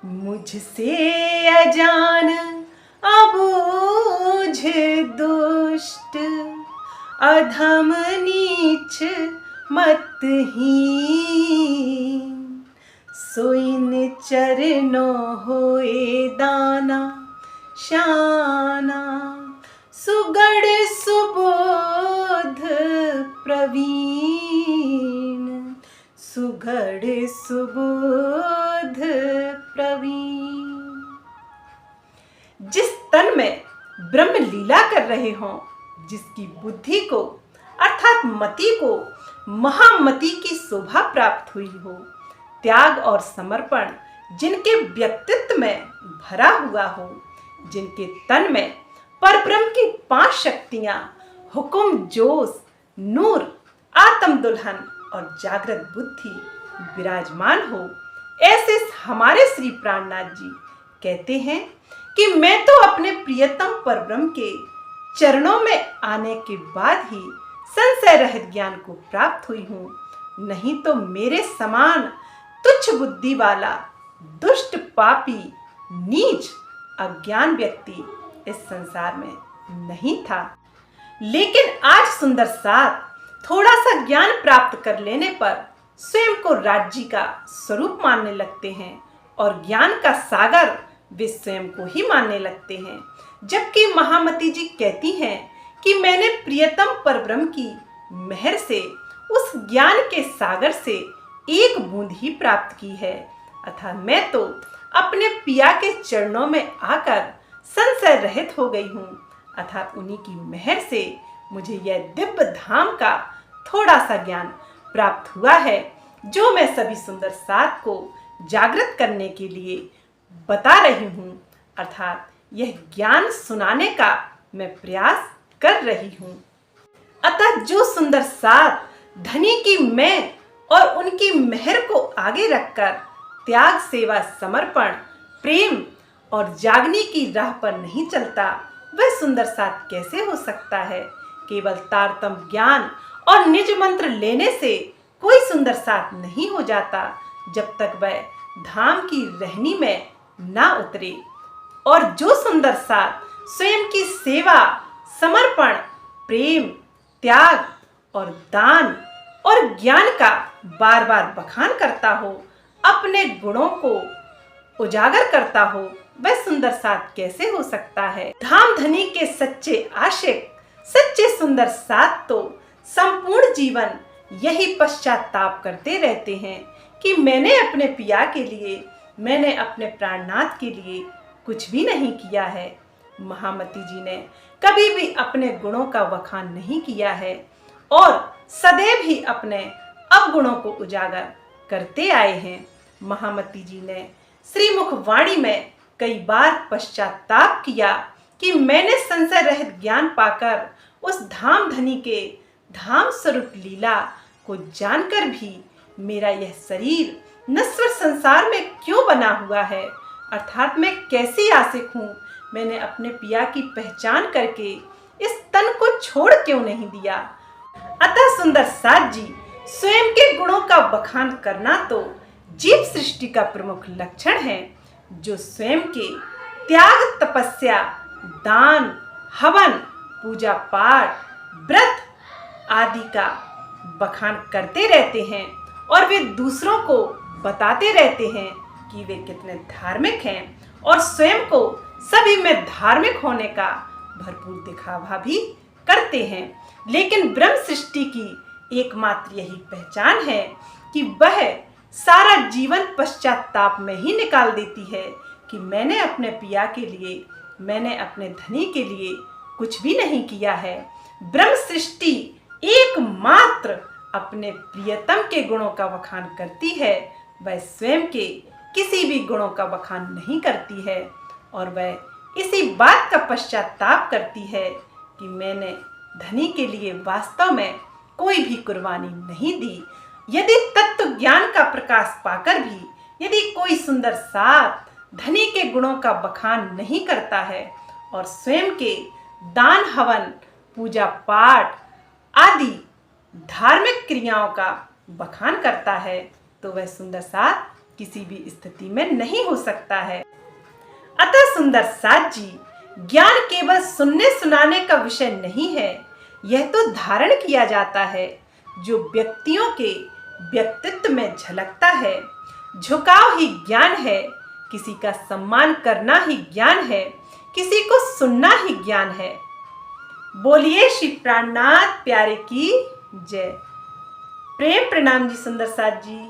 मुझसे अजान अबूझ दुष्ट अधम नीच मतहीन, सोइन चरणों होए दाना शाना, सुगढ़ सुबोध प्रवीण, सुगढ़ सुबोध प्रवीण। जिस तन में ब्रह्म लीला कर रहे हों, जिसकी बुद्धि को अर्थात मति को महामति की शोभा प्राप्त हुई हो, त्याग और समर्पण जिनके व्यक्तित्व में भरा हुआ हो, जिनके तन में परब्रह्म की 5 शक्तियां हुक्म, जोश, नूर, आत्म दुल्हन और जागृत बुद्धि विराजमान हो, ऐसे हमारे श्री प्राणनाथ जी कहते हैं कि मैं तो अपने प्रियतम परब्रह्म के चरणों में आने के बाद ही संशय रहित ज्ञान को प्राप्त हुई हूँ, नहीं तो मेरे समान तुच्छ बुद्धि वाला दुष्ट पापी नीच अज्ञान व्यक्ति इस संसार में नहीं था। लेकिन आज सुंदर साथ थोड़ा सा ज्ञान प्राप्त कर लेने पर स्वयं को राज्य का स्वरूप मानने लगते हैं और ज्ञान का सागर वे स्वयं को ही मानने लगते हैं, जबकि महामती जी कहती हैं कि मैंने प्रियतम परब्रह्म की मेहर से उस ज्ञान के सागर से एक बूंद ही प्राप्त की है, अर्थात मैं तो अपने पिया के चरणों में आकर संशय रहित हो गई हूँ, अर्थात उन्हीं की मेहर से मुझे यह दिव्य धाम का थोड़ा सा ज्ञान प्राप्त हुआ है, जो मैं सभी सुंदर साथ को जागृत करने के लिए बता रही हूँ, अर्थात यह ज्ञान सुनाने का मैं प्रयास कर रही हूँ। अतः जो सुंदर साथ धनी की मैं और उनकी मेहर को आगे रखकर त्याग, सेवा, समर्पण, प्रेम और जागने की राह पर नहीं चलता, वह सुंदर साथ कैसे हो सकता है। केवल तारतम ज्ञान और निज मंत्र लेने से कोई सुंदर साथ नहीं हो जाता, जब तक वह धाम की रहनी में ना उतरे। और जो सुंदर साथ स्वयं की सेवा, समर्पण, प्रेम, त्याग और दान और ज्ञान का बार बार बखान करता हो, अपने गुणों को उजागर करता हो, वह सुंदर साथ कैसे हो सकता है। धाम धनी के सच्चे आशिक, सच्चे सुंदर साथ तो संपूर्ण जीवन यही पश्चाताप करते रहते हैं कि मैंने अपने पिया के लिए, मैंने अपने प्राणनाथ के लिए कुछ भी नहीं किया है। महामती जी ने कभी भी अपने गुणों का बखान नहीं किया है और सदैव ही अपने अवगुणों को उजागर करते आए हैं। महामती जी ने श्रीमुख वाणी में कई बार पश्चाताप किया कि मैंने संशय रहित ज्ञान पाकर उस धाम धनी के धाम स्वरूप लीला को जानकर भी मेरा यह शरीर नश्वर संसार में क्यों बना हुआ है, अर्थात मैं कैसी आशिक हूँ। मैंने अपने पिया की पहचान करके इस तन को छोड़ क्यों नहीं दिया। अतः सुंदर साथ जी, स्वयं के गुणों का बखान करना तो जीव सृष्टि का प्रमुख लक्षण है, जो स्वयं के त्याग, तपस्या, दान, हवन, पूजा पाठ, व्रत आदि का बखान करते रहते हैं और वे दूसरों को बताते रहते हैं कि वे कितने धार्मिक हैं और स्वयं को सभी में धार्मिक होने का भरपूर दिखावा भी करते हैं। लेकिन ब्रह्म सृष्टि की एकमात्र यही पहचान है कि वह सारा जीवन पश्चाताप में ही निकाल देती है कि मैंने अपने पिया के लिए, मैंने अपने धनी के लिए कुछ भी नहीं किया है। ब्रह्म सृष्टि एकमात्र अपने प्रियतम के गुणों का बखान करती है, वह स्वयं के किसी भी गुणों का बखान नहीं करती है और वह इसी बात का पश्चाताप करती है कि मैंने धनी के लिए वास्तव में कोई भी कुर्बानी नहीं दी। यदि तत्व ज्ञान का प्रकाश पाकर भी यदि कोई सुंदर साथ धनी के गुणों का बखान नहीं करता है और स्वयं के दान, हवन, पूजा पाठ आदि धार्मिक क्रियाओं का बखान करता है, तो वह सुंदर साथ किसी भी स्थिति में नहीं हो सकता है। अतः सुंदर साथ जी, ज्ञान केवल सुनने सुनाने का विषय नहीं है, यह तो धारण किया जाता है, जो व्यक्तियों के व्यक्तित्व में झलकता है। झुकाव ही ज्ञान है, किसी का सम्मान करना ही ज्ञान है, किसी को सुनना ही ज्ञान है। बोलिए श्री प्राणनाथ प्यारे की जय। प्रेम प्रणाम जी सुंदर साथ जी।